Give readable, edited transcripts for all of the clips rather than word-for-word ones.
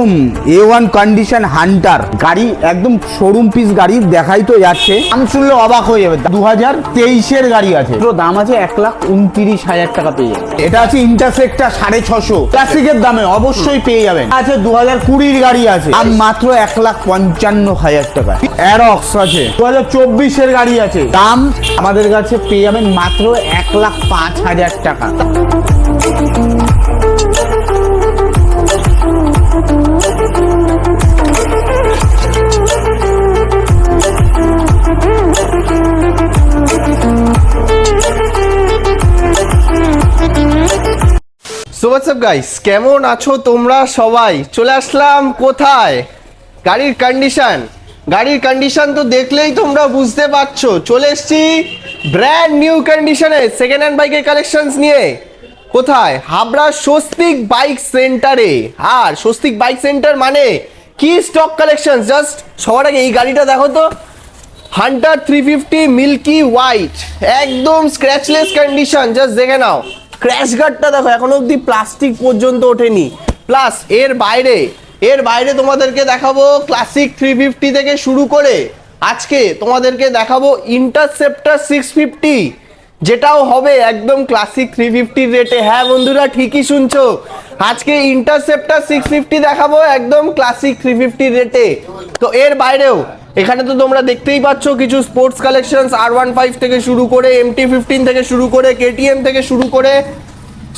একদম A1 condition Hunter গাড়ি, একদম শোরুম পিস গাড়ি দেখাই তো যাচ্ছে। আমি শুনলে অবাক হয়ে যাবে। 2023-এর গাড়ি আছে, দাম আছে 1,29,000 টাকা পেয়ে যাবে। এটা আছে ইন্টারসেক্টর 650, ক্লাসিকের দামে অবশ্যই পেয়ে যাবেন। আছে 2020-র গাড়ি আছে আর মাত্র 1,55,000 টাকা। অ্যারক্স আছে 2024-এর গাড়ি আছে, দাম আমাদের কাছে পেয়ে যাবেন মাত্র 1,05,000 টাকা। সো হোয়াটস আপ গাইস, কেমন আছো তোমরা সবাই? চলে আসলাম কোথায়? গাড়ির কন্ডিশন তো দেখলেই তোমরা বুঝতে পারছো। চলে এসছি ব্র্যান্ড নিউ কন্ডিশনে সেকেন্ড হ্যান্ড বাইকের কালেকশনস নিয়ে। কোথায়? হাবড়া স্বস্তিক বাইক সেন্টারে। আর স্বস্তিক বাইক সেন্টার মানে কি স্টক কালেকশন, জাস্ট সবার আগে এই গাড়িটা দেখো তো, হান্টার 350 মিল্কি হোয়াইট, একদম স্ক্র্যাচলেস কন্ডিশন। জাস্ট দেখে নাও, ক্র্যাশ গার্ডটা দেখো, এখনো অব্দি প্লাস্টিক পর্যন্ত ওঠেনি। প্লাস এর বাইরে তোমাদেরকে দেখাবো ক্লাসিক 350 থেকে শুরু করে আজকে তোমাদেরকে দেখাবো ইন্টারসেপ্টর 650, যেটাও হবে একদম ক্লাসিক 350 রেটে। হ্যাঁ বন্ধুরা, ঠিকই শুনছো, আজকে ইন্টারসেপ্টর 650 দেখাবো একদম ক্লাসিক 350 রেটে। তো এর বাইরেও এখানে তো তোমরা দেখতেই পাচ্ছ কিছু স্পোর্টস কালেকশনস, R15 থেকে শুরু করে MT15 থেকে শুরু করে KTM থেকে শুরু করে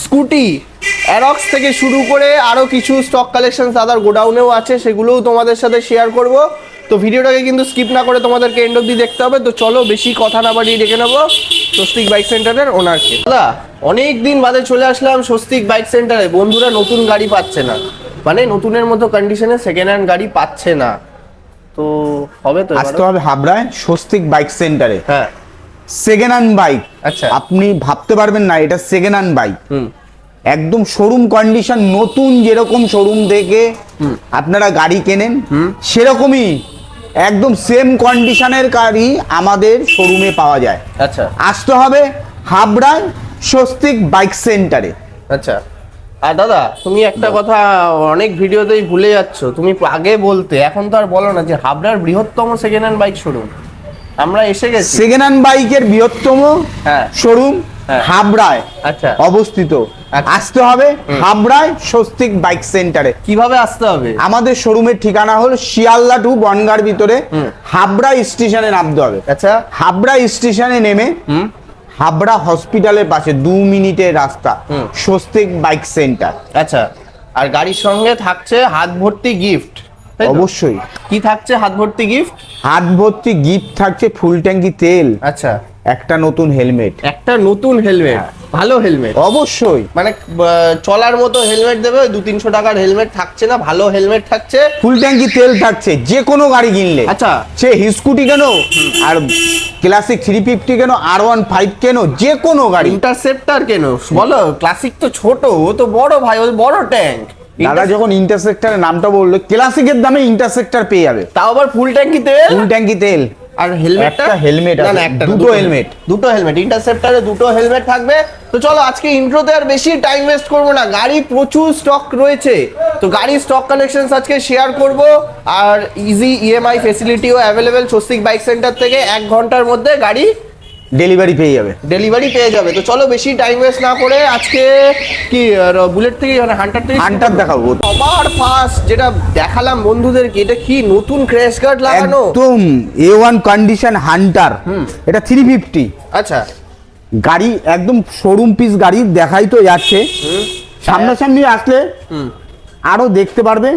স্কুটি, অ্যারক্স থেকে শুরু করে আরও কিছু স্টক কালেকশন দাদার গোডাউনেও আছে, সেগুলোও তোমাদের সাথে শেয়ার করব। তো ভিডিওটাকে কিন্তু স্কিপ না করে তোমাদেরকে এন্ড অব্দি দেখতে হবে। তো চলো বেশি কথা না বাড়িয়ে ডেকে নেবো স্বস্তিক বাইক সেন্টারের ওনারকে। দাদা, অনেক দিন বাদে চলে আসলাম স্বস্তিক বাইক সেন্টারে। বন্ধুরা নতুন গাড়ি পাচ্ছে না, মানে নতুনের মতো কন্ডিশনে সেকেন্ড হ্যান্ড গাড়ি পাচ্ছে না, তো হবে তো আসতে হবে হাবড়ায় স্বস্তিক বাইক সেন্টারে। হ্যাঁ, সেকেন্ড হ্যান্ড বাইক। আচ্ছা, আপনি ভাবতে পারবেন না এটা সেকেন্ড হ্যান্ড বাইক। একদম শোরুম কন্ডিশন, নতুন যেরকম শোরুম থেকে আপনারা গাড়ি কেনেন সেরকমই একদম সেম কন্ডিশনের গাড়ি আমাদের শোরুমে পাওয়া যায়। আচ্ছা, আসতে হবে হাবড়ায় স্বস্তিক বাইক সেন্টারে। আচ্ছা। আর দাদা, তুমি একটা কথা অনেক ভিডিওতেই ভুলে যাচ্ছ, তুমি আগে বলতে, এখন তো আর বলো না, যে হাবড়ার বৃহত্তম সেকেন্ড হ্যান্ড বাইক শোরুম আমরা এসে গেছি। সেকেন্ড হ্যান্ড বাইকের বৃহত্তম শোরুম হাবড়ায় অবস্থিত। আসতে হবে হাবড়ায় স্বস্তিক বাইক সেন্টারে। কিভাবে আসতে হবে? আমাদের শোরুমের ঠিকানা হলো শিয়ালদা টু বনগাঁর ভিতরে হাবড়া স্টেশনে নামতে হবে। আচ্ছা, হাবড়া স্টেশনে নেমে হাবড়া হসপিটালের পাশে 2 মিনিটের রাস্তা, স্বস্তিক বাইক সেন্টার। আচ্ছা, আর গাড়ির সঙ্গে থাকছে হাত ভর্তি গিফট। অবশ্যই। কি থাকছে হাত ভর্তি গিফট? হাত ভর্তি গিফট থাকছে ফুল ট্যাঙ্কি তেল, আচ্ছা, একটা নতুন হেলমেট। ভালো হেলমেট অবশ্যই, মানে চলার মতো হেলমেট দেবে। 200-300 টাকার হেলমেট থাকছে না, ভালো হেলমেট থাকছে, ফুল ট্যাঙ্কি তেল থাকছে যে কোনো গাড়ি কিনলে। আচ্ছা, সে স্কুটি কেন আর ক্লাসিক 350 কেন, R15 কেন, যে কোনো গাড়ি। ইন্টারসেপ্টর কেন বলো, ক্লাসিক তো ছোট, ও তো বড় ভাই, ও বড় ট্যাঙ্ক। দাদা যখন ইন্টারসেক্টরের নামটা বললো, ক্লাসিকের দামে ইন্টারসেক্টর পেয়ে যাবে, তাও আবার ফুল ট্যাঙ্কি তেল। আর হেলমেটটা, হেলমেট না একটা, দুটো হেলমেট ইন্টারসেপ্টরে, দুটো হেলমেট থাকবে। তো চলো আজকে ইন্ট্রোতে আর বেশি টাইম ওয়েস্ট করবো না, গাড়ি প্রচুর স্টক রয়েছে, তো গাড়ির স্টক কালেকশনস আজকে শেয়ার করব। আর ইজি EMI ফেসিলিটিও অ্যাভেলেবেল স্বস্তিক বাইক সেন্টার থেকে। 1 ঘন্টার মধ্যে গাড়ি ডেলিভারি পেয়ে যাবে। তো চলো বেশি টাইম ওয়েস্ট না করে আজকে কি বুলেট থেকে, মানে হান্টার দেখাবো। সবার ফার্স্ট যেটা দেখালাম বন্ধুদেরকে, এটা কি নতুন ক্র্যাশ গার্ড লাগানো, একদম A1 কন্ডিশন হান্টার। এটা 350। আচ্ছা, গাড়ি একদম শোরুম পিস গাড়ি দেখাই তো যাচ্ছে। সামনাসামনি আসলে আরো দেখতে পারবে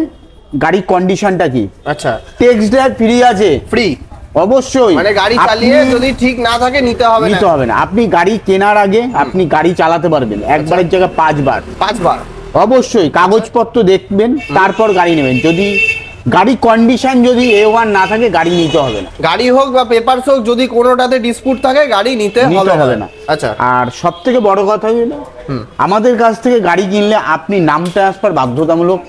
গাড়ির কন্ডিশনটা কি। আচ্ছা, টেক্সট ড্রাইভ ফ্রি আছে। ফ্রি অবশ্যই, মানে গাড়ি চালিয়ে যদি ঠিক না থাকে নিতে হবে না। আপনি গাড়ি কেনার আগে আপনি গাড়ি চালাতে পারবেন একবারের জায়গায় 5 বার। অবশ্যই কাগজপত্র দেখবেন, তারপর গাড়ি নেবেন। যদি গাড়ি কন্ডিশন যদি A1 না থাকে, গাড়ি নিতে হবে না। গাড়ি হোক বা পেপারস হোক, যদি কোনোটাতে ডিসপুট থাকে গাড়ি নিতে হবে না। আচ্ছা, আর সব থেকে বড় কথা হলো আমাদের কাছ থেকে গাড়ি কিনলে আপনি নাম ট্রান্সফার বাধ্যতামূলক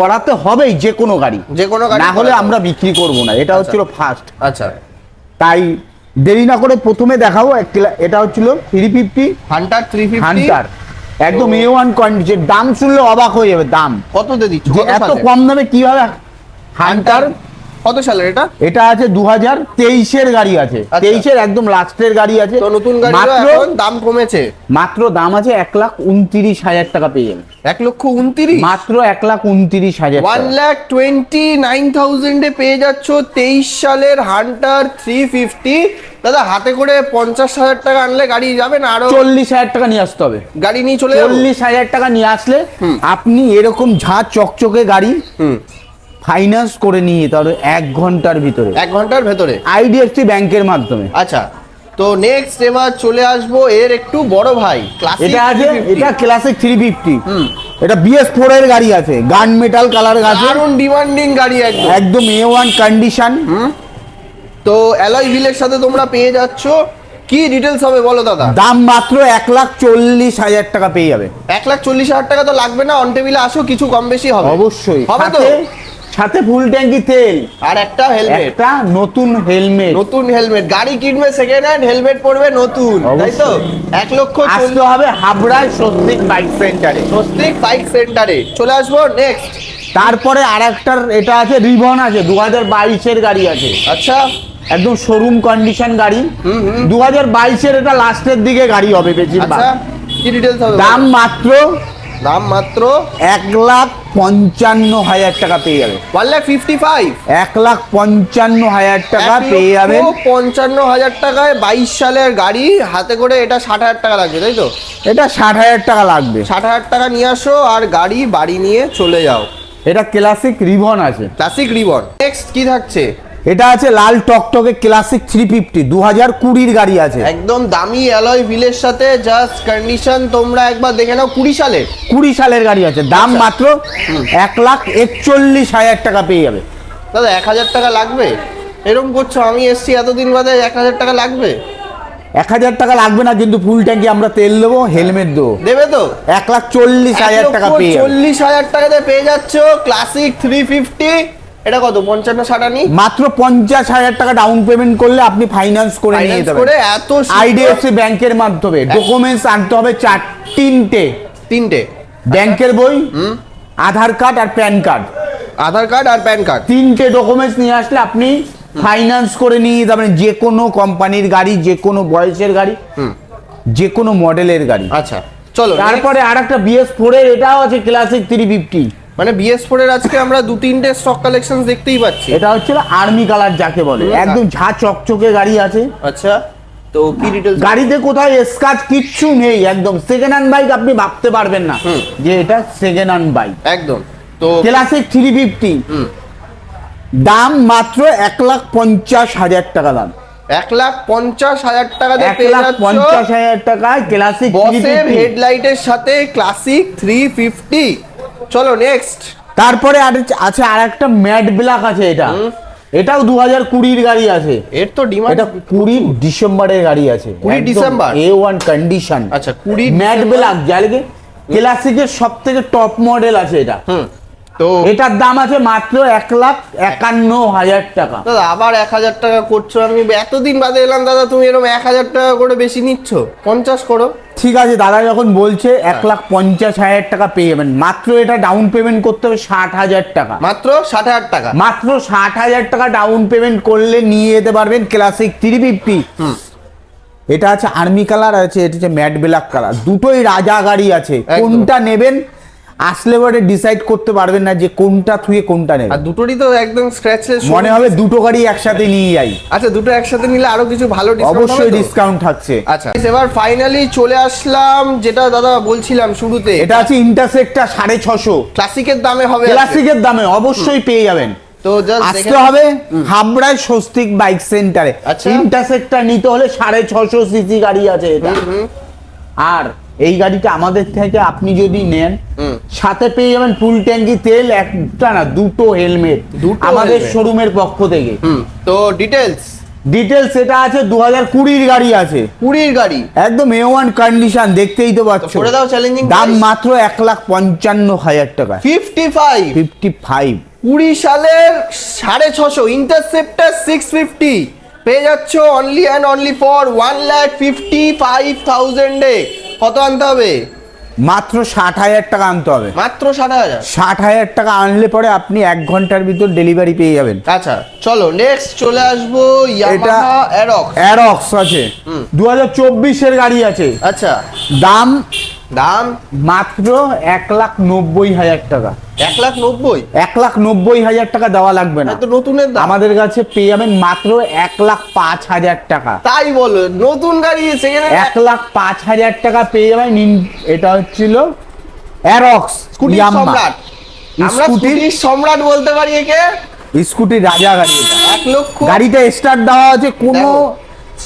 করাতে হবেই, যে কোনো গাড়ি না হলে আমরা বিক্রি করব না। এটা হচ্ছিল ফার্স্ট। আচ্ছা, তাই দেরি না করে প্রথমে দেখাবো, এটা হচ্ছিল 350 হান্টার 350। হান্টার একদম A1 কন্ডিশন। দাম শুনলে অবাক হয়ে যাবে, দাম কততে দিচ্ছ? যে এত কম দামে কিভাবে হান্টার। কত সালের এটা? এটা আছে 2023-এর গাড়ি আছে, 23-এর একদম লাস্টের গাড়ি আছে। তো নতুন গাড়ি এখন দাম কমেছে, মাত্র দাম আছে 1,29,000 টাকা পেয়ে যাবেন। 1,29,000 মাত্র 1,29,000 1,29,000 এ পেয়ে যাচ্ছ 23 সালের হান্টার 350। দাদা হাতে করে 50,000 টাকা আনলে গাড়ি যাবে না? আরো 40,000 টাকা নিয়ে আসতে হবে, গাড়ি নিয়ে চলে যাবো। 40,000 টাকা নিয়ে আসলে আপনি এরকম ঝাঁ চকচকে গাড়ি ফাইন্যান্স করে নিয়ে যেতে পারবে 1 ঘন্টার ভিতরে, 1 ঘন্টার ভেতরে IDFC ব্যাংকের মাধ্যমে। আচ্ছা, তো নেক্সট এবার চলে আসবো এর একটু বড় ভাই, ক্লাসিক। এটা আছে, এটা ক্লাসিক 350। এটা BS4 এর গাড়ি আছে, গান মেটাল কালার আছে, দারুণ ডিমান্ডিং গাড়ি, একদম একদম A1 কন্ডিশন। তো অ্যালয় হুইলের সাথে তোমরা পেয়ে যাচ্ছ। কি ডিটেলস হবে বলো দাদা? দাম মাত্র 1,40,000 টাকা পেয়ে যাবে। 1,40,000 টাকা তো লাগবে না, অন টেবিলে আসো, কিছু কম বেশি হবে অবশ্যই হবে তো। সাথে ফুল ট্যাঙ্কি তেল আর একটা হেলমেট, একটা নতুন হেলমেট। নতুন হেলমেট। গাড়ি কিনবে সেকেন্ড হ্যান্ড, হেলমেট পড়বে নতুন, তাই তো? 1,40,000 আসতে হবে হাবড়ায় স্বস্তিক বাইক সেন্টারে। স্বস্তিক বাইক সেন্টারে চলে আসবো। নেক্সট তারপরে আরেকটার এটা আছে, রিবন আছে, 2022-এর গাড়ি আছে, আচ্ছা একদম শোরুম কন্ডিশন গাড়ি। 2022-এর এটা লাস্টের দিকে গাড়ি হবে বেশিরভাগ। আচ্ছা, কি ডিটেলস হবে? দাম মাত্র 1,55,000 টাকা পেয়ে যাবে। 1,55,000 1,55,000 টাকা পেয়ে যাবেন। 55,000 টাকায় 22 সালের গাড়ি, হাতে করে এটা 60,000 টাকা লাগবে, তাই তো? এটা 60,000 টাকা লাগবে। 60,000 টাকা নিয়ে আসো আর গাড়ি বাড়ি নিয়ে চলে যাও। এটা ক্লাসিক রিবন আছে, ক্লাসিক রিবন। নেক্সট কি থাকছে? এটা আছে লাল টকটকে ক্লাসিক 350, 2020-এর গাড়ি আছে, একদম দামি অ্যালয় হুইলের সাথে। জাস্ট কন্ডিশন তোমরা একবার দেখে নাও, 20 সালের। 20 সালের গাড়ি আছে, দাম মাত্র 1,41,000 টাকা পেয়ে যাবে। দাদা 1,000 টাকা লাগবে? এরকম করছো, আমি এসছি এতদিন বাদে, 1,000 টাকা লাগবে? 1,000 টাকা লাগবে না, কিন্তু ফুল ট্যাঙ্কি আমরা তেল দেবো, হেলমেট দেবো। দেবে তো? 1,40,000 টাকা পেয়ে যাবে। 1,40,000 টাকাতে পেয়ে যাচ্ছ ক্লাসিক 350। এটা কত, 55-60 নি? মাত্র 50,000 টাকা ডাউন পেমেন্ট করলে আপনি ফাইন্যান্স করে নিয়ে যেতে পারবেন এত IDFC ব্যাংকের মাধ্যমে। ডকুমেন্টস আনতে হবে তিনটে, ব্যাংকের বই, আধার কার্ড আর প্যান কার্ড। আধার কার্ড আর প্যান কার্ড, 3টে ডকুমেন্টস নিয়ে আসলে আপনি ফাইন্যান্স করে নিয়ে যেতে পারেন যে কোনো কোম্পানির গাড়ি, যে কোনো বয়সের গাড়ি, যে কোনো মডেলের গাড়ি। আচ্ছা চলো। তারপরে আরেকটা BS4 এর এটাও আছে ক্লাসিক 350। মানে BS4 এর আজকে আমরা 2-3টে স্টক কালেকশন দেখতেই পাচ্ছি। এটা হচ্ছে আর্মি কালার যাকে বলে, একদম ঝা চকচকে গাড়ি আছে। আচ্ছা, তো কি ডিটেইলস? গাড়িতে কোথাও স্ক্র্যাচ কিচ্ছু নেই, একদম সেকেন্ড হ্যান্ড বাইক। আপনি ভাবতে পারবেন না যে এটা সেকেন্ড হ্যান্ড বাইক, একদম। তো ক্লাসিক 350, দাম মাত্র 1,50,000 টাকা দাম। 1,50,000 টাকা দিয়ে পেয়ে যাচ্ছ 1,50,000 টাকায় ক্লাসিক বসের হেডলাইটের সাথে ক্লাসিক 350। চলো নেক্সট। তারপরে আছে আরেকটা ম্যাট ব্ল্যাক আছে, এটাও 2020-এর গাড়ি আছে। এর তো ডিমান্ড। এটা 20 ডিসেম্বরের গাড়ি আছে, 20 ডিসেম্বর, A1 কন্ডিশন। আচ্ছা 20 ম্যাট ব্ল্যাক, যাকে ক্লাসিকের সবথেকে টপ মডেল আছে এটা। তো এটার দাম আছে মাত্র 1,51,000 টাকা। দাদা আবার 1,000 টাকা করছো? আমি এতদিন বাদে এলাম দাদা, তুমি এরকম 1,000 টাকা করে বেশি নিচ্ছ। 50 করো। ঠিক আছে, দাদা যখন বলছে 1,50,000 টাকা পেয়ে যাবেন। মাত্র এটা ডাউন পেমেন্ট করতে হবে 60,000 টাকা। মাত্র 60,000 টাকা? মাত্র 60,000 টাকা ডাউন পেমেন্ট করলে নিয়ে যেতে পারবেন ক্লাসিক 350। এটা আছে আর্মি কালার আছে, এটা হচ্ছে ম্যাট ব্ল্যাক কালার। দুটোই রাজা গাড়ি আছে, কোনটা নেবেন আসলে পরে ডিসাইড করতে পারবেন না যে কোনটা থুয়ে কোনটা নেবেন। আর দুটোরই তো একদম স্ক্র্যাচলেস, মনে হবে দুটো গাড়ি একসাথে নিয়ে যাই। আচ্ছা, দুটো একসাথে নিলে আরো কিছু ভালো ডিসকাউন্ট হবে? অবশ্যই ডিসকাউন্ট থাকছে। আচ্ছা, এবার ফাইনালি চলে আসলাম যেটা দাদা বলছিলাম শুরুতে। এটা আছে ইন্টারসেক্টর 650, ক্লাসিকের দামে হবে। ক্লাসিকের দামে অবশ্যই পেয়ে যাবেন। তো আসতে হবে হাবড়ায় স্বস্তিক বাইক সেন্টারে। ইন্টারসেক্টর নিতে হলে 650 সিসি গাড়ি আছে এটা। আর এই গাড়িটা আমাদের থেকে আপনি যদি নেন, সাথে পেয়ে যাবেন ফুল ট্যাঙ্কি তেল, একটা না দুটো হেলমেট আমাদের শোরুমের পক্ষ থেকে। তো ডিটেলস এটা আছে 2020-এর গাড়ি আছে, 20-এর গাড়ি, একদম A1 কন্ডিশন, দেখতেই তো পাচ্ছ। করে দাও চ্যালেঞ্জিং। দাম মাত্র 1,55,000 টাকা। 55 20 সালের 650 ইন্টারসেপ্টর 650 পেয়ে যাচ্ছ অনলি ফর 1,55,000 এ। কত আনতে হবে? মাত্র 60,000 টাকা আনতে হবে। মাত্র 60,000? 60,000 টাকা আনলে পরে আপনি 1 ঘন্টার ভিতর ডেলিভারি পেয়ে যাবেন। আচ্ছা চলো নেক্সট চলে আসবো ইয়ামাহা অ্যারক্স। অ্যারক্স আছে 2024 এর গাড়ি আছে। আচ্ছা দাম দাম মাত্র 1,90,000 টাকা। 1,90,000? 1,90,000 টাকা দেওয়া লাগবে না, তো নতুনের দাম আমাদের কাছে পেয়ে যাবেন মাত্র 1,05,000 টাকা। তাই বলো, নতুন গাড়ি সেখানে 1,05,000 টাকা পেয়ে যাবেন। এটা হচ্ছিল অ্যারক্স স্কুটি সম্রাট। আমরা স্কুটির সম্রাট বলতে পারি একে, স্কুটির রাজা গাড়ি এটা। 1 লক্ষ। গাড়িটা স্টার্ট দেওয়া আছে, কোনো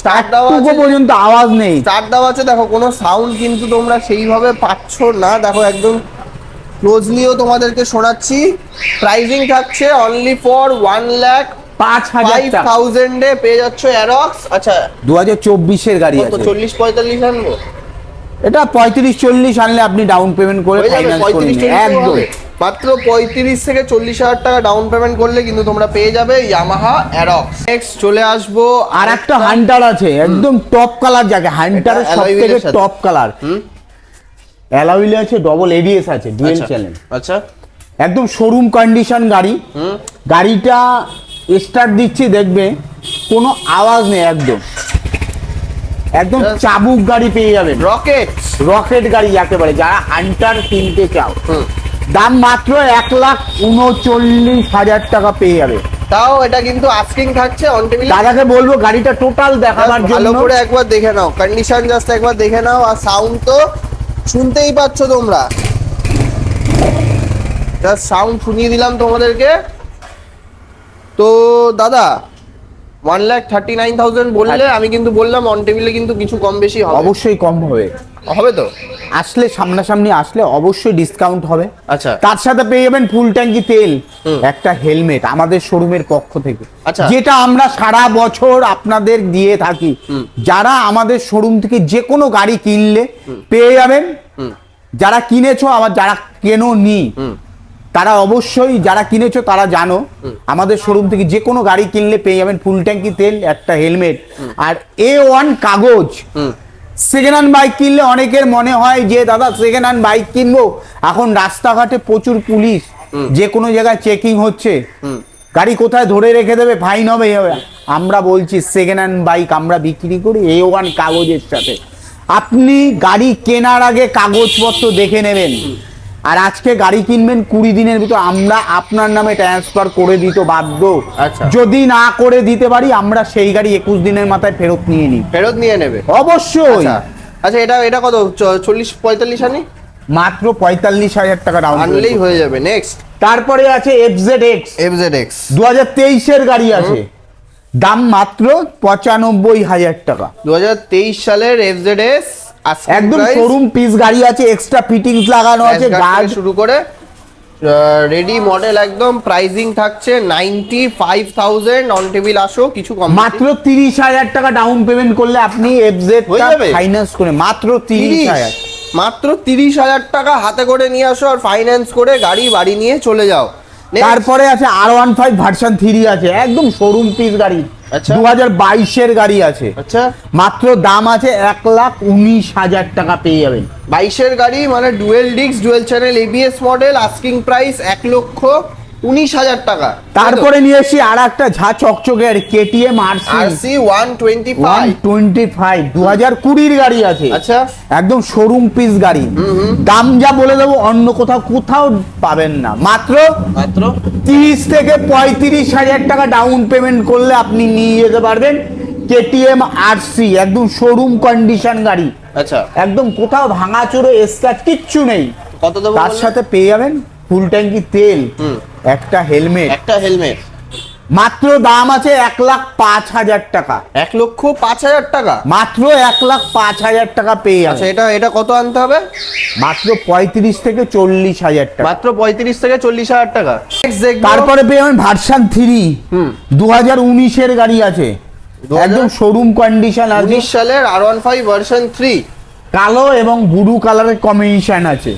স্টার্ট দেওয়া আছে পর্যন্ত আওয়াজ নেই। স্টার্ট দেওয়া আছে, দেখো কোনো সাউন্ড কিন্তু তোমরা সেইভাবে পাচ্ছ না। দেখো একদম ক্লোজলিও তোমাদেরকে শোনাচ্ছি। প্রাইজিং থাকছে অনলি ফর 1,05,000 এ পেয়ে যাচ্ছ অ্যারক্স। আচ্ছা 2024 এর গাড়ি আছে। 40-45 আনবো? এটা 35-40 আনলে আপনি ডাউন পেমেন্ট করে ফাইন্যান্স করে নিন একদম। মাত্র 35 থেকে 40,000 টাকা ডাউন পেমেন্ট করলে কিন্তু তোমরা পেয়ে যাবে ইয়ামাহা অ্যারক্স। নেক্সট চলে আসবো আর একটা হান্টার আছে, একদম টপ কালার, যাকে হান্টারের সবথেকে টপ কালার। অ্যালয় আছে, ডবল এবিএস আছে, ডুয়েল চ্যানেল। আচ্ছা একদম শোরুম কন্ডিশন গাড়ি। গাড়িটা স্টার্ট দিচ্ছি দেখবে কোনো আওয়াজ নেই, একদম চাবুক গাড়ি পেয়ে যাবেন। রকেট গাড়ি একেবারে, যারা হান্টার কিনতে চাও। দাম মাত্র 1,39,000 টাকা পেয়ে যাবে। তাও এটা কিন্তু আস্কিং থাকছে অন টেবিল। দাদাকে বলবো গাড়িটা টোটাল দেখাবার জন্য ভালো করে একবার দেখে নাও, কন্ডিশন জাস্ট একবার দেখে নাও। আর সাউন্ড তো শুনতেই পাচ্ছ তোমরা, জাস্ট সাউন্ড শুনিয়ে দিলাম তোমাদেরকে। তো দাদা 1,39,000 বললে, আমি কিন্তু বললাম অন টেবিলে কিন্তু কিছু কম বেশি হবে। অবশ্যই কম হবে তো আসলে সামনাসামনি আসলে অবশ্যই ডিসকাউন্ট হবে। আচ্ছা তার সাথে পেয়ে যাবেন ফুল ট্যাঙ্কি তেল, একটা হেলমেট আমাদের শোরুমের পক্ষ থেকে, যেটা আমরা সারা বছর আপনাদের দিয়ে থাকি। যারা আমাদের শোরুম থেকে যে কোনো গাড়ি কিনলে পেয়ে যাবেন। যারা কিনেছো, আবার যারা কেনোনি তারা অবশ্যই, যারা কিনেছো তারা জানো, আমাদের শোরুম থেকে যে কোনো গাড়ি কিনলে পেয়ে যাবেন ফুল ট্যাঙ্কি তেল, একটা হেলমেট আর A1 কাগজ। সেকেন্ড হ্যান্ড বাইক কিনলে অনেকের মনে হয় যে দাদা সেকেন্ড হ্যান্ড বাইক কিনবো, এখন রাস্তাঘাটে প্রচুর পুলিশ, যে কোনো জায়গায় চেকিং হচ্ছে, গাড়ি কোথায় ধরে রেখে দেবে, ফাইন হবে। আমরা বলছি সেকেন্ড হ্যান্ড বাইক আমরা বিক্রি করি A1 কাগজের সাথে। আপনি গাড়ি কেনার আগে কাগজপত্র দেখে নেবেন, আর আজকে গাড়ি কিনবেন 20 দিনের ভিতর আমরা আপনার নামে ট্রান্সফার করে দিতে বাধ্য। যদি না করে দিতে পারি আমরা সেই গাড়ি 21 দিনের মাথায় ফেরত নিয়ে নেবে অবশ্যই। আচ্ছা এটা কত, 40-45 আনি? মাত্র 45,000 টাকা ডাউন আনলেই হয়ে যাবে। নেক্সট তারপরে আছে FZX 2023 এর গাড়ি আছে, দাম মাত্র 95,000 টাকা। 2023 সালের FZS একদম শোরুম পিস গাড়ি আছে, এক্সট্রা ফিটিংস লাগানো আছে, গার্ড শুরু করে রেডি মডেল একদম। প্রাইজিং থাকছে 95,000 অন টেবিল। আসো কিছু কম, মাত্র 30,000 টাকা ডাউন পেমেন্ট করলে আপনি FZ ফাইন্যান্স করে মাত্র 30,000, মাত্র 30,000 টাকা হাতে করে নিয়ে আসো আর ফাইন্যান্স করে গাড়ি বাড়ি নিয়ে চলে যাও। তারপরে আছে R15 ভার্সন 3 আছে, একদম শোরুম পিস গাড়ি। 2022 এর গাড়ি আছে। আচ্ছা মাত্র দাম আছে 1,19,000 টাকা পেয়ে যাবেন। 22 এর গাড়ি মানে dual disc dual channel ABS model, asking price 1,19,000 টাকা। তারপরে নিয়ে এসেছি আর একটা ঝা চকচকের KTM RC 125 2020 এর গাড়ি আছে। আচ্ছা একদম শোরুম পিস গাড়ি, দাম যা বলে দেবো অন্য কোথাও পাবেন না। মাত্র 30 থেকে 35,000 টাকা ডাউন পেমেন্ট করলে আপনি নিয়ে যেতে পারবেন KTM RC, একদম শোরুম কন্ডিশন গাড়ি। আচ্ছা একদম কোথাও ভাঙাচোরে স্ক্র্যাচ কিচ্ছু নেই। কত দেবো? তার সাথে পেয়ে যাবেন ফুল ট্যাঙ্কি তেল, একটা হেলমেট। মাত্র দাম আছে 1,05,000 টাকা। 1,05,000 টাকা মাত্র 1,05,000 টাকা পেয়ে যাবেন। আচ্ছা এটা কত আনতে হবে? মাত্র 35 থেকে 40,000 টাকা। মাত্র 35 থেকে 40,000 টাকা। তারপরে পেয়ে যাবেন ভার্সন 3 2019 এর গাড়ি আছে, একদম শোরুম কন্ডিশন আছে। 19 সালের R15 ভার্সন 3, কালো এবং ব্লু কালারের কম্বিনেশন আছে।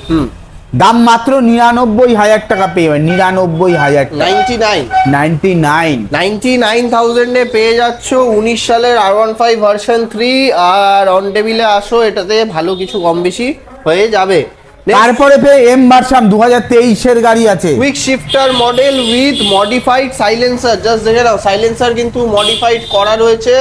দাম মাত্র 99,000 টাকা পেয়ে যাবেন। 99,000 এ পেয়ে যাচ্ছ 19 সালের R15 ভার্সন 3। আর অন টেবিলে আসো, এটাতে ভালো কিছু কম বেশি হয়ে যাবে। তারপরে এম ভার্সন 2023 এর গাড়ি আছে, quick shifter model with modified silencer. Just দেখে নাও, সাইলেন্সার কিন্তু মডিফাইড করা রয়েছে।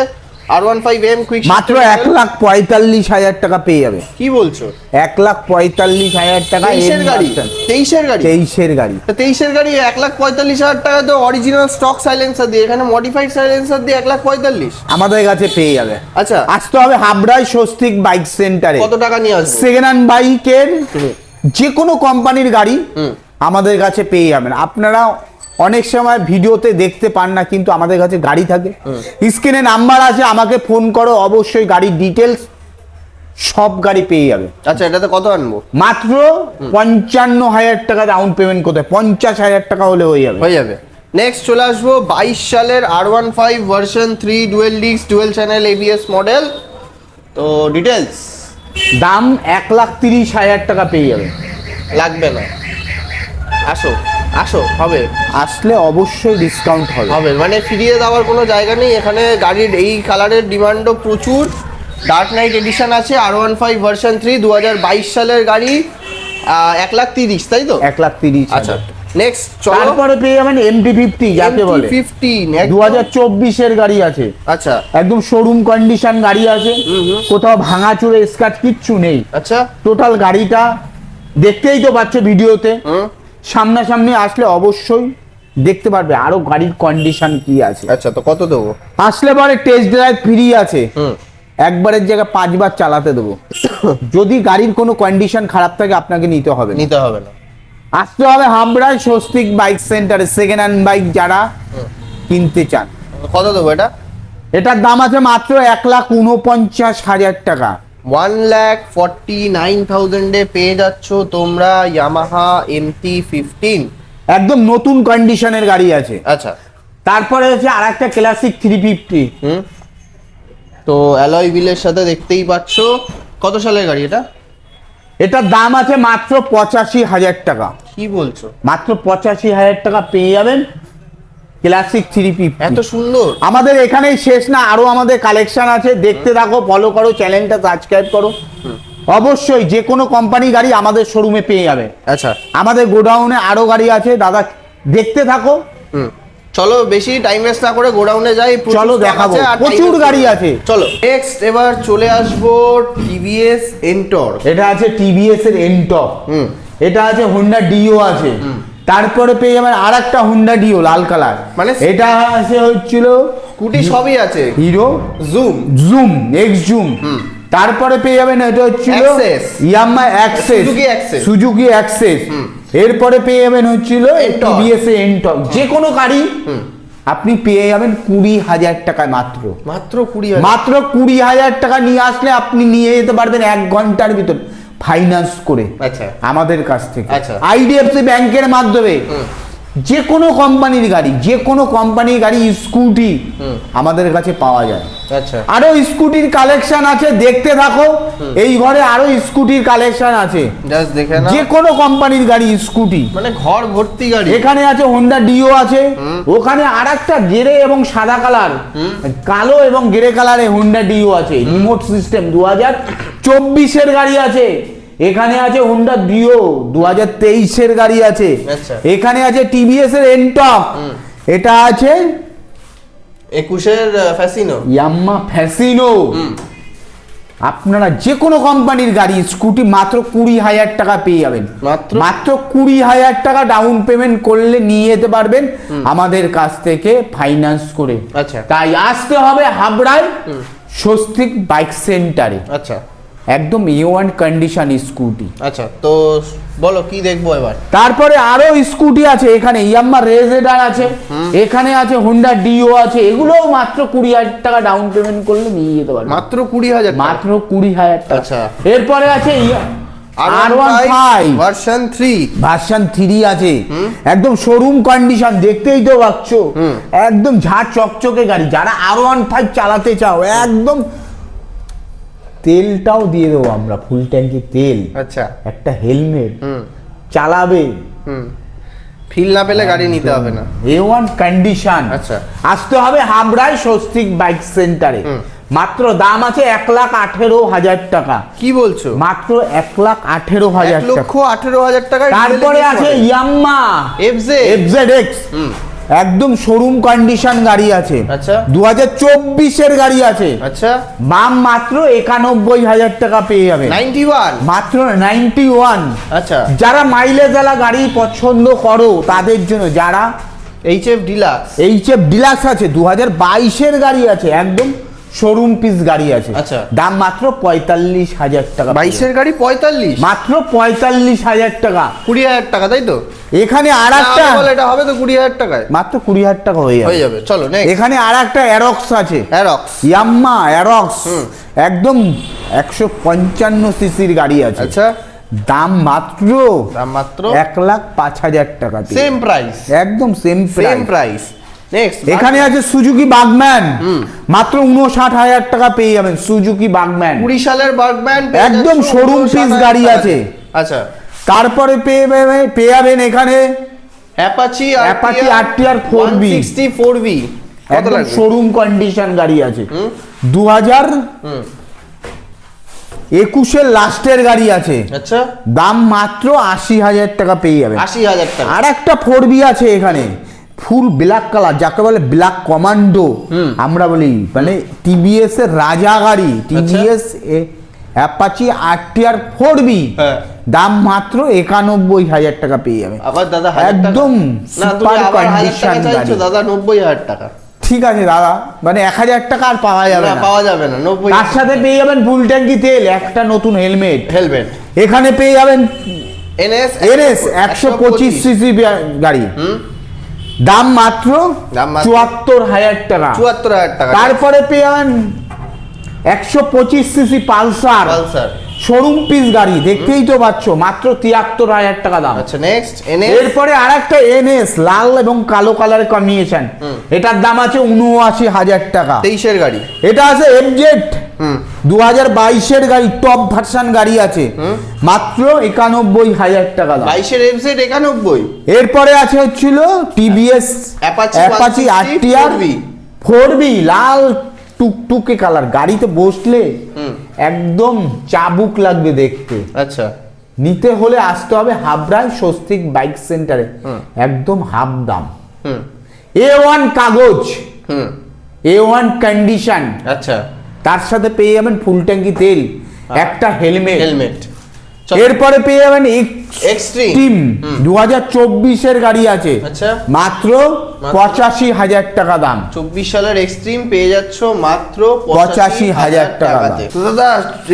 R15M কুইক মাত্র 1,45,000 টাকা পেয়ে যাবে। কি বলছো? 1,45,000 টাকা। 23 গাড়ি, 23 গাড়ি, 23 গাড়ি, 23 গাড়ি 1,45,000 টাকা তো অরিজিনাল স্টক সাইলেন্সার দিয়ে, এখানে মডিফাইড সাইলেন্সার দিয়ে 1,45,000 আমাদের কাছে পেয়ে যাবে। আচ্ছা, আসতে হবে হাবড়ায় স্বস্তিক বাইক সেন্টারে। কত টাকা নিয়ে আসবে? সেকেন্ড হ্যান্ড বাইকের যে কোনো কোম্পানির গাড়ি আমাদের কাছে পেয়ে যাবেন। আপনারা অনেক সময় ভিডিওতে দেখতে পান না, কিন্তু আমাদের কাছে গাড়ি থাকে, স্ক্রিনে নাম্বার আছে, আমাকে ফোন করো, অবশ্যই গাড়ির ডিটেলস সব গাড়ি পেয়ে যাবে। আচ্ছা, এটাতে কত আনবো? মাত্র 55,000 টাকা ডাউন পেমেন্ট করতে, 50,000 টাকা হলে হয়ে যাবে। নেক্সট চলে আসবো 22 সালের R15 version 3 dual disc dual channel ABS model. তো ডিটেলস, দাম 1,30,000 টাকা পেয়ে যাবে। লাগবে না, আসো আসো, হবে, আসলে অবশ্যই ডিসকাউন্ট হবে। হবে মানে ফিরিয়ে দেওয়ার কোনো জায়গা নেই এখানে। গাড়ির এই কালারের ডিমান্ডও প্রচুর। ডার্ক নাইট এডিশন আছে R15 ভার্সন 3 2022 সালের গাড়ি, 1,30,000, তাই তো? 1,30,000। আচ্ছা, নেক্সট চলো। তারপরে পেয়ে যাবেন MT-50, যাকে বলে 15 2024 এর গাড়ি আছে। আচ্ছা, একদম শোরুম কন্ডিশন গাড়ি আছে, কোথাও ভাঙাচুরে স্ক্র্যাচ কিচ্ছু নেই। আচ্ছা, টোটাল গাড়িটা দেখতেই তো পাচ্ছ ভিডিওতে, সামনাসামনি আসলে অবশ্যই দেখতে পারবে আরো গাড়ির কন্ডিশন কি আছে। আচ্ছা, তো কত দেবো? আসলে পরে টেস্ট ড্রাইভ ফ্রি আছে, একবারের জায়গায় 5 বার চালাতে দেবো। যদি গাড়ির কোনো কন্ডিশন খারাপ থাকে আপনাকে নিতে হবে না। আসতে হবে হাবড়ায় স্বস্তিক বাইক সেন্টারে। সেকেন্ড হ্যান্ড বাইক যারা কিনতে চান, কত দেবো এটা? এটার দাম আছে মাত্র 1,49,000 টাকা। 1,49,000 এ পেয়ে যাচ্ছ তোমরা ইয়ামাহা MT-15, একদম নতুন কন্ডিশনের গাড়ি আছে। আচ্ছা, তারপরে হচ্ছে আর একটা ক্লাসিক 350। তো অ্যালয় হুইলের সাথে দেখতেই পাচ্ছ। কত সালের গাড়ি এটা? এটার দাম আছে মাত্র 85,000 টাকা। কি বলছো? মাত্র 85,000 টাকা পেয়ে যাবেন ক্লাসিক 350। এত সুন্দর! আমাদের এখানেই শেষ না, আরো আমাদের কালেকশন আছে, দেখতে থাকো, ফলো করো, চ্যানেলটা সাবস্ক্রাইব করো। অবশ্যই যে কোনো কোম্পানি গাড়ি আমাদের শোরুমে পেয়ে যাবে। আচ্ছা, আমাদের গোডাউনে আরো গাড়ি আছে দাদা, দেখতে থাকো। চলো বেশি টাইম ওয়েস্ট না করে গোডাউনে যাই, চলো দেখাবো, প্রচুর গাড়ি আছে। চলো নেক্সট এবার চলে আসবো TVS Ntorq। এটা আছে TVS এর Ntorq, এটা আছে Honda Dio আছে। তারপরে পেয়ে যাবেন আর একটা Honda Dio লাল কালার, মানে এটা আছে হচ্ছিল স্কুটি সবই আছে, হিরো জুম এক্স জুম। তারপরে পেয়ে যাবেন এটা হচ্ছিল ইয়ামাহা অ্যাক্সেস, সুজুকি অ্যাক্সেস। এরপরে পেয়ে যাবেন হচ্ছিল TVS এর Ntorq। যে কোনো গাড়ি আপনি পেয়ে যাবেন 20,000 টাকায়। মাত্র 20,000 টাকা নিয়ে আসলে আপনি নিয়ে যেতে পারবেন 1 ঘন্টার ভিতর ফাইন্যান্স করে। আচ্ছা, আমাদের কাছ থেকে আচ্ছা, IDFC ব্যাংকের মাধ্যমে যে কোনো কোম্পানির গাড়ি স্কুটি আমাদের কাছে পাওয়া যায়। আচ্ছা, আরো স্কুটির কালেকশন আছে, দেখতে থাকো। এই ঘরে আরো স্কুটির কালেকশন আছে, জাস্ট দেখে নাও। যে কোনো কোম্পানির গাড়ি স্কুটি, মানে ঘর ভর্তি গাড়ি। এখানে আছে Honda Dio আছে, ওখানে আরেকটা গেরে এবং সাদা কালার, কালো এবং গেরে কালারে Honda Dio আছে, রিমোট সিস্টেম 2024 এর গাড়ি আছে। এখানে আছে Honda Dio 2023 এর গাড়ি আছে। এখানে আছে TVS এর Ntorq, এটা আছে 21 এর ফ্যাসিনো, ইয়ামাহা ফ্যাসিনো। আপনারা যে কোনো কোম্পানির গাড়ি স্কুটি মাত্র 20,000 টাকা পেয়ে যাবেন। মাত্র 20,000 টাকা ডাউন পেমেন্ট করলে নিয়ে যেতে পারবেন আমাদের কাছ থেকে ফাইন্যান্স করে। আচ্ছা, তাই আসতে হবে হাবড়ায় স্বস্তিক বাইক সেন্টারে। আচ্ছা, একদম A1 কন্ডিশন স্কুটি। আচ্ছা, তো বলো কি দেখবো এবার? তারপরে আরো স্কুটি আছে, এখানে ইয়ামাহা রেজেডার আছে, এখানে আছে Honda Dio আছে। এগুলো মাত্র 20,000 টাকা ডাউন পেমেন্ট করলে নিয়ে যেতে পারবেন। মাত্র 20,000? মাত্র 20,000 টাকা। আচ্ছা, এরপরে আছে R15 ভার্সন 3 আছে, একদম শোরুম কন্ডিশন, দেখতেই তো পাচ্ছ, একদম ঝাড় চকচকে গাড়ি। যারা R15 চালাতে চাও, একদম তেলটাও দিয়ে দেবো আমরা, ফুল ট্যাঙ্কি তেল। আচ্ছা, একটা হেলমেট, চালাবে, ফিল না পেলে গাড়ি নিতে হবে না। A1 condition. আচ্ছা, আসতে হবে হাবড়ায় স্বস্তিক বাইক সেন্টারে। মাত্র দাম আছে 1,18,000 টাকা। কি বলছো? মাত্র 1,18,000 টাকা। 1,18,000 টাকা। তারপরে আছে ইয়াম্মা FZX, একদম শোরুম কন্ডিশন গাড়ি আছে। আচ্ছা। 2024 এর গাড়ি আছে। আচ্ছা। দাম মাত্র 91,000 টাকা পেয়ে যাবে। 91 মাত্র 91। আচ্ছা। যারা মাইলেজওয়ালা গাড়ি পছন্দ করো তাদের জন্য, যারা HF ডিলাক্স আছে 2022 এর গাড়ি আছে, একদম শোরুম পিস গাড়ি আছে। আচ্ছা। দাম মাত্র 45,000 টাকা। 22 এর গাড়ি 45, মাত্র 45,000 টাকা। 20,000 টাকা, তাই তো? এখানে আর একটা এটা হবে তো 20,000 টাকায়, মাত্র 20,000 টাকা হয়ে যাবে। চলো next। এখানে আর একটা অ্যারক্স আছে, ইয়াম্মা অ্যারক্স, একদম 155 সিসির গাড়ি আছে। আচ্ছা। দাম মাত্র 1,05,000 টাকা। সেম প্রাইস, একদম সেম প্রাইস। নেক্সট এখানে আছে সুজুকি বাগম্যান, মাত্র 59,000 টাকা পেয়ে যাবেন। সুজুকি বাগম্যান 20 সালের বাগম্যান, একদম শোরুম পিস গাড়ি আছে। আচ্ছা। তারপরে পেয়ে যাবেন এখানে অ্যাপাচি RTR 4B, 164V, একদম শোরুম কন্ডিশন গাড়ি আছে। 2021 এর লাস্টের গাড়ি আছে। আচ্ছা। দাম মাত্র 80,000 টাকা পেয়ে যাবেন। 80,000 টাকা। আর একটা 4B আছে এখানে, ফুল ব্ল্যাক কালার, যাকে বলে ব্ল্যাক কমান্ডো আমরা বলি, মানে টিভিএস এর রাজা গাড়ি, টিভিএস অ্যাপাচি RTR 4B। দাম মাত্র 91,000 টাকা পেয়ে যাবে। আবার দাদা একদম সুপার কন্ডিশন গাড়ি। দাদা 90,000 টাকা। ঠিক আছে দাদা, মানে 1,000 টাকা আর পাওয়া যাবে না, 90। তার সাথে পেয়ে যাবেন ফুল ট্যাঙ্কি তেল, একটা নতুন হেলমেট। এখানে পেয়ে যাবেন NS 125 সিসি গাড়ি। দাম মাত্র 74,000 টাকা। তারপরে পেয়ে যাবেন 125 সিসি পালসার, শোরুম পিস গাড়ি, দেখতেই তো পাচ্ছ, মাত্র 73,000 টাকা দাম। আচ্ছা। নেক্সট এরপরে আরেকটা NS, লাল এবং কালো কালারের কম্বিনেশন, এটার দাম আছে 79,000 টাকা। 23 এর গাড়ি। এটা আছে FZ 2022 এর গাড়ি, টপ ভার্সন গাড়ি আছে, মাত্র 91,000 টাকা দাম। 22 এর FZ 91। এরপরে আছে হচ্ছিল TVS অ্যাপাচি RTR 4B, লাল টুকটুকে কালার, গাড়িতে বসলে একদম চাবুক লাগবে দেখতে। আচ্ছা। নিতে হলে আসতে হবে হাবড়ায় স্বস্তিক বাইক সেন্টারে, একদম হাফ দাম। A1 কাগজ, A1 কন্ডিশন। আচ্ছা। তার সাথে পেয়ে যাবেন ফুল ট্যাঙ্কি তেল, একটা হেলমেট। এরপরে পেয়ে যাবেন এক্সট্রিম 2024 এর গাড়ি আছে। আচ্ছা। মাত্র 85,000 টাকা দাম। 24 সালের এক্সট্রিম পেয়ে যাচ্ছ মাত্র 85,000 টাকাতে। তো দাদা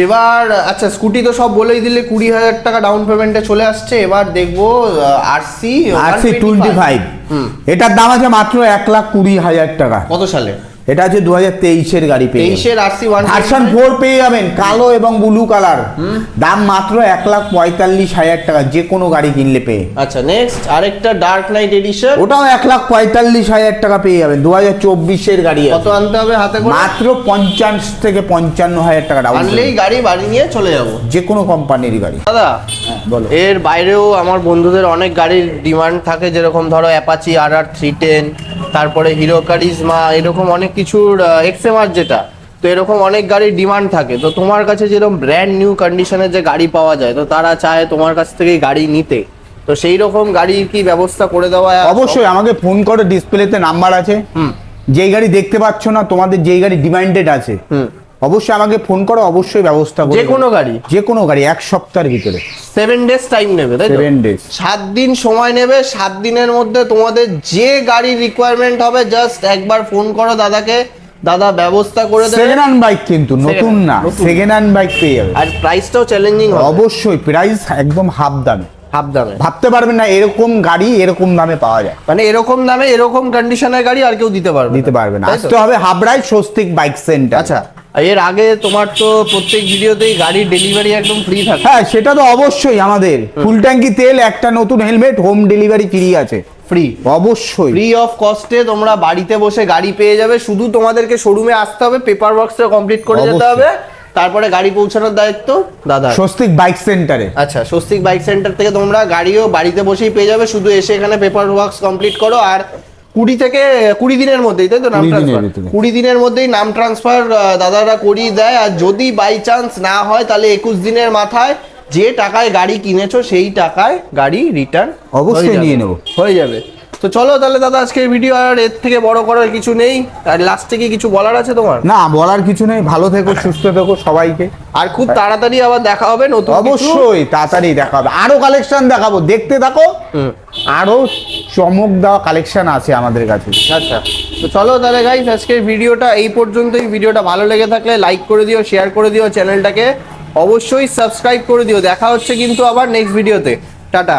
এবার, আচ্ছা স্কুটি তো সব বলেই দিলে, 20,000 টাকা ডাউন পেমেন্টে চলে আসছে। এবার দেখবো RC 25। এটার দাম আছে মাত্র 1,20,000 টাকা। কত সালে? এটা আছে 2023 এর গাড়ি। 23 এর RC ভার্সন 4 পেয়ে যাবেন, কালো এবং ব্লু কালার। দাম মাত্র 1,45,000 টাকা, যে কোনো গাড়ি কিনলে পেয়ে। আচ্ছা। নেক্সট আরেকটা ডার্ক নাইট এডিশন, ওটাও 1,45,000 টাকা পেয়ে যাবেন। 2024 এর গাড়ি। কত আনতে হবে হাতে করে? মাত্র 50 থেকে 55,000 টাকা ডাউন। আনলেই গাড়ি বাড়ি নিয়ে চলে যাবো, যে কোনো কোম্পানির গাড়ি। দাদা বলো। এর বাইরেও আমার বন্ধুদের অনেক গাড়ির ডিমান্ড থাকে, যেরকম ধরো অ্যাপাচি RR 310, তারপরে হিরো কারিজমা, এরকম অনেক কিছুর XMR যেটা, তো এরকম অনেক গাড়ির ডিমান্ড থাকে। তো তোমার কাছে যেরকম ব্র্যান্ড নিউ কন্ডিশনের যে গাড়ি পাওয়া যায়, তো তারা চায় তোমার কাছ থেকে গাড়ি নিতে, তো সেই রকম গাড়ির কি ব্যবস্থা করে দেওয়া? অবশ্যই, আমাকে ফোন করে, ডিসপ্লেতে নাম্বার আছে। যেই গাড়ি দেখতে পাচ্ছ না, তোমাদের যেই গাড়ি ডিমান্ডেড আছে, অবশ্যই আমাকে ফোন করো, অবশ্যই ব্যবস্থা করব। যে কোনো গাড়ি 1 সপ্তাহের ভিতরে। 7 ডেজ টাইম নেবে, তাই তো? 7 ডেজ, 7 দিন সময় নেবে। 7 দিনের মধ্যে তোমাদের যে গাড়ি রিকোয়ারমেন্ট হবে, জাস্ট একবার ফোন করো দাদাকে, দাদা ব্যবস্থা করে দেবে। সেকেন্ড হ্যান্ড বাইক, কিন্তু নতুন না, সেকেন্ড হ্যান্ড বাইক পেয়ে যাবে। আর প্রাইসটাও চ্যালেঞ্জিং হবে। অবশ্যই প্রাইস একদম হাফ দামে। ভাবতে পারবেন না এরকম গাড়ি এরকম দামে পাওয়া যায়, মানে এরকম দামে এরকম কন্ডিশনের গাড়ি আর কেউ দিতে পারবে না। আসতে হবে হাবড়ায় স্বস্তিক বাইক সেন্টার। আচ্ছা। এর আগে তোমার তো প্রত্যেক ভিডিওতেই গাড়ির ডেলিভারি একদম ফ্রি থাকে। হ্যাঁ, সেটা তো অবশ্যই। আমাদের ফুল ট্যাঙ্কি তেল, একটা নতুন হেলমেট, হোম ডেলিভারি ফ্রি আছে। ফ্রি, অবশ্যই ফ্রি অফ কস্টে তোমরা বাড়িতে বসে গাড়ি পেয়ে যাবে। শুধু তোমাদেরকে শোরুমে আসতে হবে, পেপার ওয়ার্কসটা কমপ্লিট করে যেতে হবে, তারপরে গাড়ি পৌঁছানোর দায়িত্ব দাদা স্বস্তিক বাইক সেন্টারে। আচ্ছা, স্বস্তিক বাইক সেন্টার থেকে তোমরা গাড়িও বাড়িতে বসেই পেয়ে যাবে। শুধু এসে এখানে পেপার ওয়ার্কস কমপ্লিট করো, আর 20 দিনের মধ্যেই, তাই তো? নাম 20 দিনের ট্রান্সফার ভিতরে। 20 দিনের মধ্যেই নাম ট্রান্সফার দাদারা করিয়ে দেয়। আর যদি বাই চান্স না হয় তাহলে 21 দিনের মাথায় যে টাকায় গাড়ি কিনেছো সেই টাকায় গাড়ি রিটার্ন অবশ্যই নিয়ে নেবো। হয়ে যাবে। তো চলো তাহলে দাদা, আজকের ভিডিও আর এর থেকে বড় করার কিছু নেই। আর লাস্টে কি কিছু বলার আছে তোমার? না, বলার কিছু নেই। ভালো থেকো, সুস্থ থেকো সবাইকে। আর খুব তাড়াতাড়ি আবার দেখা হবে নতুন কিছু। অবশ্যই তাড়াতাড়ি দেখা হবে, আরো কালেকশন দেখাবো, দেখতে থাকো। আরো চমক দেওয়া কালেকশন আছে আমাদের কাছে। আচ্ছা, তো চলো তাহলে গাইস, আজকের ভিডিওটা এই পর্যন্তই। ভিডিওটা ভালো লেগে থাকলে লাইক করে দিও, শেয়ার করে দিও, চ্যানেলটাকে অবশ্যই সাবস্ক্রাইব করে দিও। দেখা হচ্ছে কিন্তু আবার নেক্সট ভিডিওতে। টাটা।